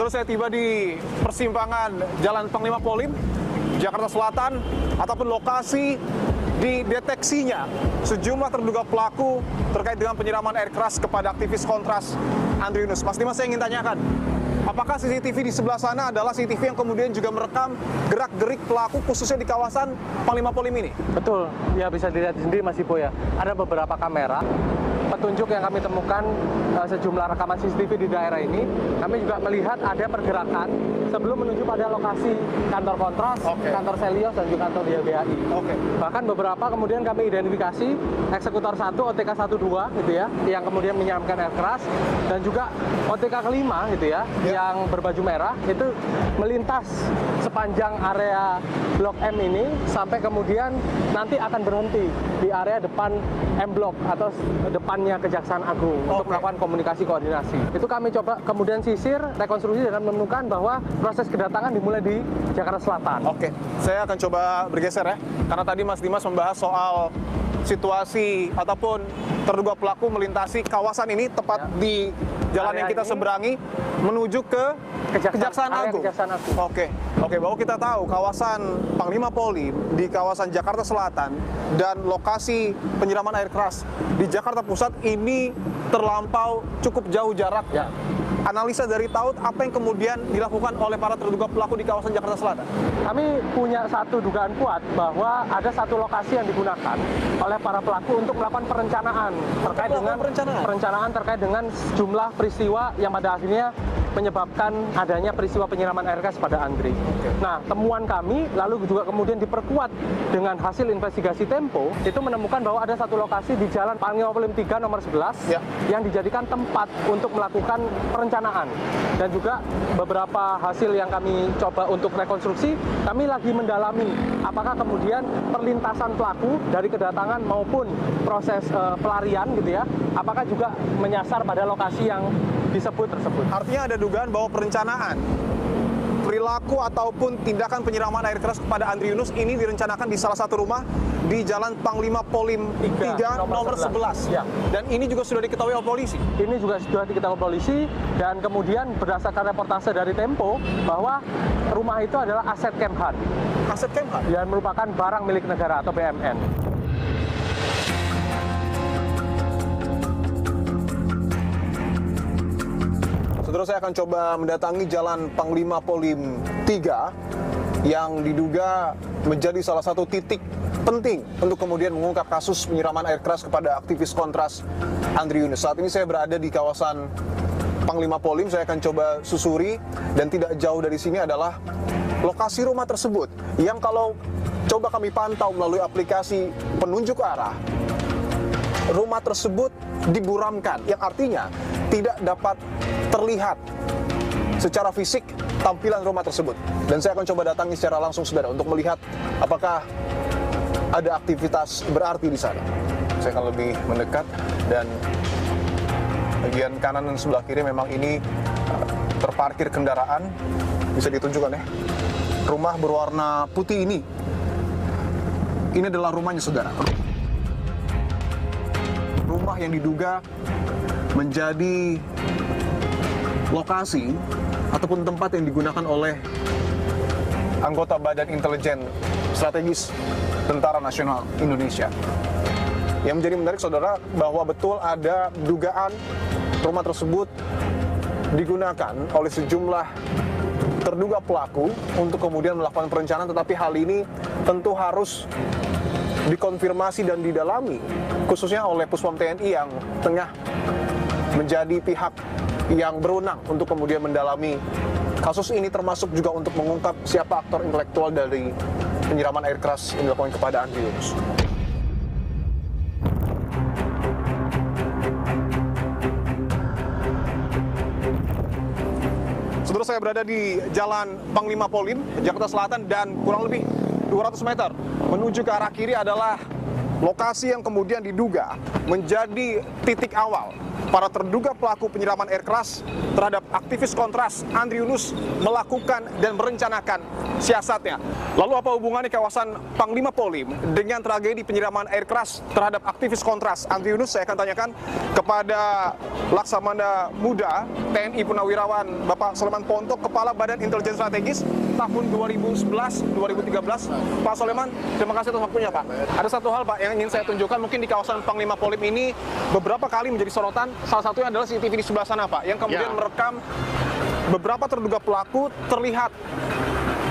Saudara, saya tiba di persimpangan Jalan Panglima Polim, Jakarta Selatan, ataupun lokasi dideteksinya sejumlah terduga pelaku terkait dengan penyiraman air keras kepada aktivis Kontras Andri Yunus. Mas Dimas, saya ingin tanyakan, apakah CCTV di sebelah sana adalah CCTV yang kemudian juga merekam gerak-gerik pelaku khususnya di kawasan Panglima Polim ini? Betul, ya bisa dilihat sendiri Mas Ipo ya. Ada beberapa kamera petunjuk yang kami temukan sejumlah rekaman CCTV di daerah ini. Kami juga melihat ada pergerakan sebelum menuju pada lokasi kantor Kontras, kantor Selios, dan juga kantor YLBHI. Bahkan beberapa kemudian kami identifikasi eksekutor 1, OTK 12 gitu ya, yang kemudian menyiramkan air keras, dan juga OTK kelima gitu ya, yang berbaju merah itu melintas sepanjang area Blok M ini sampai kemudian nanti akan berhenti di area depan M Blok atau depannya Kejaksaan Agung untuk melakukan komunikasi koordinasi. Itu kami coba kemudian sisir, rekonstruksi dan menemukan bahwa proses kedatangan dimulai di Jakarta Selatan. Oke, saya akan coba bergeser ya, karena tadi Mas Dimas membahas soal situasi ataupun terduga pelaku melintasi kawasan ini tepat di jalan yang kita seberangi menuju ke Kejaksaan Agung. Oke, bahwa kita tahu kawasan Panglima Polim di kawasan Jakarta Selatan dan lokasi penyiraman air keras di Jakarta Pusat ini terlampau cukup jauh jarak. Analisa dari Taut, apa yang kemudian dilakukan oleh para terduga pelaku di kawasan Jakarta Selatan? Kami punya satu dugaan kuat bahwa ada satu lokasi yang digunakan oleh para pelaku untuk melakukan perencanaan terkait dengan jumlah peristiwa yang pada akhirnya menyebabkan adanya peristiwa penyiraman air keras pada Andri. Nah, temuan kami lalu juga kemudian diperkuat dengan hasil investigasi Tempo, itu menemukan bahwa ada satu lokasi di Jalan Panglima Polim 3 nomor 11 yang dijadikan tempat untuk melakukan perencanaan. Dan juga beberapa hasil yang kami coba untuk rekonstruksi, kami lagi mendalami apakah kemudian perlintasan pelaku dari kedatangan maupun proses pelarian gitu ya, apakah juga menyasar pada lokasi yang disebut tersebut. Artinya ada dugaan bahwa perencanaan perilaku ataupun tindakan penyiraman air keras kepada Andri Yunus ini direncanakan di salah satu rumah di Jalan Panglima Polim 3 nomor 11. Dan ini juga sudah diketahui oleh polisi. Ini juga sudah diketahui polisi, dan kemudian berdasarkan reportase dari Tempo bahwa rumah itu adalah aset Kemhan. Aset Kemhan? Dan merupakan barang milik negara atau BUMN. Saudara, saya akan coba mendatangi Jalan Panglima Polim 3 yang diduga menjadi salah satu titik penting untuk kemudian mengungkap kasus penyiraman air keras kepada aktivis Kontras Andri Yunus. Saat ini saya berada di kawasan Panglima Polim, saya akan coba susuri, dan tidak jauh dari sini adalah lokasi rumah tersebut yang kalau coba kami pantau melalui aplikasi penunjuk arah, rumah tersebut diburamkan, yang artinya tidak dapat terlihat secara fisik tampilan rumah tersebut. Dan saya akan coba datangi secara langsung, saudara, untuk melihat apakah ada aktivitas berarti di sana. Saya akan lebih mendekat, dan bagian kanan dan sebelah kiri memang ini terparkir kendaraan. Bisa ditunjukkan ya, rumah berwarna putih ini adalah rumahnya, saudara. Rumah yang diduga menjadi lokasi ataupun tempat yang digunakan oleh anggota Badan Intelijen Strategis Tentara Nasional Indonesia. Yang menjadi menarik, saudara, bahwa betul ada dugaan rumah tersebut digunakan oleh sejumlah terduga pelaku untuk kemudian melakukan perencanaan, tetapi hal ini tentu harus dikonfirmasi dan didalami, khususnya oleh Puspom TNI yang tengah menjadi pihak yang berwenang untuk kemudian mendalami kasus ini, termasuk juga untuk mengungkap siapa aktor intelektual dari penyiraman air keras yang dilakukan kepada Andri Yunus. Saudara, saya berada di Jalan Panglima Polim, Jakarta Selatan, dan kurang lebih 200 meter menuju ke arah kiri adalah lokasi yang kemudian diduga menjadi titik awal para terduga pelaku penyiraman air keras terhadap aktivis kontras Andri Yunus melakukan dan merencanakan siasatnya. Lalu apa hubungannya kawasan Panglima Polim dengan tragedi penyiraman air keras terhadap aktivis kontras Andri Yunus? Saya akan tanyakan kepada Laksamana Muda TNI Purnawirawan Bapak Soleman Ponto, Kepala Badan Intelijen Strategis tahun 2011-2013. Pak Soleman, terima kasih atas waktunya Pak. Ada satu hal Pak yang ingin saya tunjukkan, mungkin di kawasan Panglima Polim ini beberapa kali menjadi sorotan, salah satunya adalah CCTV di sebelah sana Pak, yang kemudian merekam beberapa terduga pelaku terlihat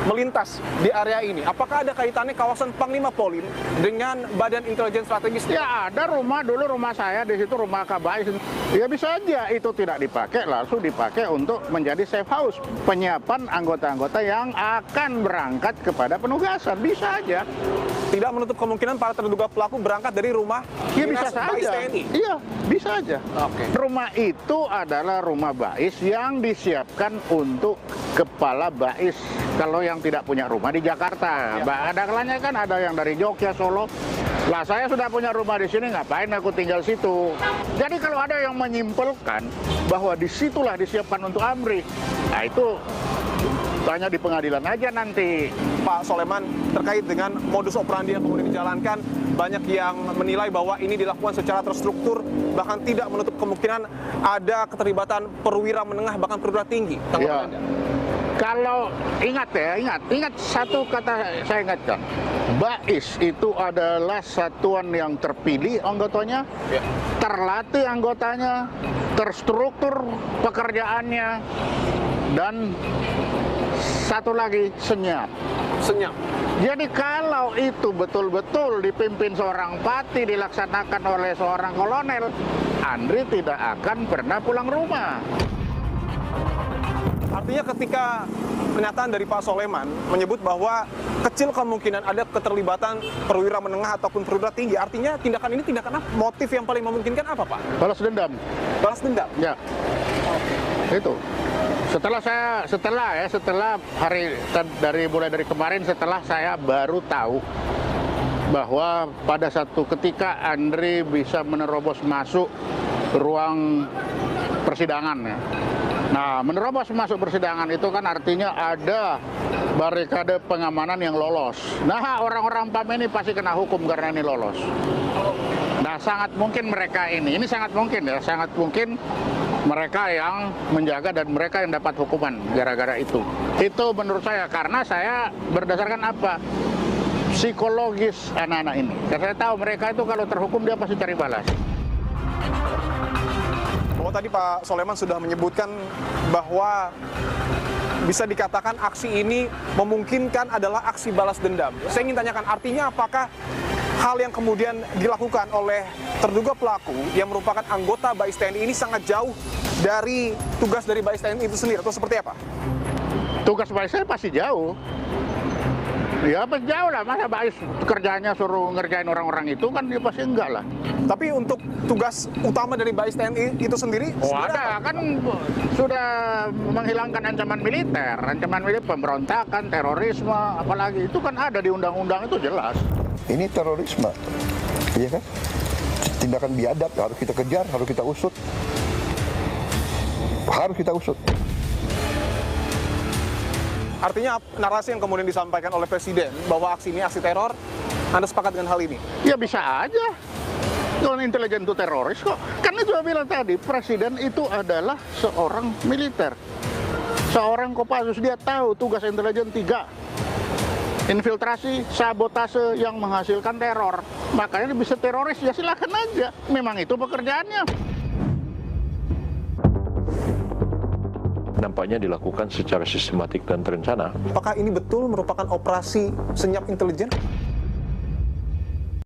melintas di area ini. Apakah ada kaitannya kawasan Panglima Polim dengan Badan Intelijen Strategis? Ya ada dulu rumah saya di situ, rumah Kabais. Ya bisa aja itu tidak dipakai, langsung dipakai untuk menjadi safe house. Penyiapan anggota-anggota yang akan berangkat kepada penugasan, bisa aja. Tidak menutup kemungkinan para terduga pelaku berangkat dari rumah Ya bisa dinas Bais saja. TNI? Iya, bisa aja. Oke. Rumah itu adalah rumah Bais yang disiapkan untuk kepala Bais. Kalau yang tidak punya rumah di Jakarta, ada kalanya kan ada yang dari Jogja, Solo. Lah saya sudah punya rumah di sini, ngapain aku tinggal situ? Jadi kalau ada yang menyimpulkan bahwa disitulah disiapkan untuk AMRI, nah itu tanya di pengadilan aja nanti. Pak Soleman, terkait dengan modus operandi yang kemudian dijalankan, banyak yang menilai bahwa ini dilakukan secara terstruktur, bahkan tidak menutup kemungkinan ada keterlibatan perwira menengah, bahkan perwira tinggi. Tanggapan Anda? Kalau ingat satu kata saya ingatkan, Bais itu adalah satuan yang terpilih anggotanya, terlatih anggotanya, terstruktur pekerjaannya, dan satu lagi senyap. Senyap. Jadi kalau itu betul-betul dipimpin seorang pati, dilaksanakan oleh seorang kolonel, Andri tidak akan pernah pulang rumah. Artinya ketika pernyataan dari Pak Soleman menyebut bahwa kecil kemungkinan ada keterlibatan perwira menengah ataupun perwira tinggi, artinya tindakan ini tindakan apa? Motif yang paling memungkinkan apa Pak? Balas dendam. Balas dendam? Ya. Itu. Setelah mulai dari kemarin, setelah saya baru tahu bahwa pada satu ketika Andri bisa menerobos masuk ruang persidangan ya. Nah, menerobos masuk persidangan itu kan artinya ada barikade pengamanan yang lolos. Nah, orang-orang PAM ini pasti kena hukum karena ini lolos. Nah, sangat mungkin mereka ini sangat mungkin mereka yang menjaga dan mereka yang dapat hukuman gara-gara itu. Itu menurut saya, karena saya berdasarkan apa? Psikologis anak-anak ini. Karena saya tahu mereka itu kalau terhukum dia pasti cari balas. Tadi Pak Soleman sudah menyebutkan bahwa bisa dikatakan aksi ini memungkinkan adalah aksi balas dendam. Saya ingin tanyakan, artinya apakah hal yang kemudian dilakukan oleh terduga pelaku yang merupakan anggota Bais TNI ini sangat jauh dari tugas dari Bais TNI itu sendiri, atau seperti apa? Tugas Bais saya pasti jauh. Ya pasti jauh lah, masa Bais kerjanya suruh ngerjain orang-orang itu kan dia pasti enggak lah. Tapi untuk tugas utama dari Bais TNI itu sendiri? Oh ada, kan sudah menghilangkan ancaman militer pemberontakan, terorisme, apalagi itu kan ada di undang-undang itu jelas. Ini terorisme, iya kan? Tindakan biadab harus kita kejar, harus kita usut. Artinya narasi yang kemudian disampaikan oleh Presiden bahwa aksi ini aksi teror, Anda sepakat dengan hal ini? Ya bisa aja. Kalau intelijen itu teroris kok. Karena juga bilang tadi, Presiden itu adalah seorang militer. Seorang Kopassus, dia tahu tugas intelijen 3. Infiltrasi, sabotase yang menghasilkan teror. Makanya dia bisa teroris, ya silakan aja. Memang itu pekerjaannya. Nampaknya dilakukan secara sistematik dan terencana. Apakah ini betul merupakan operasi senyap intelijen?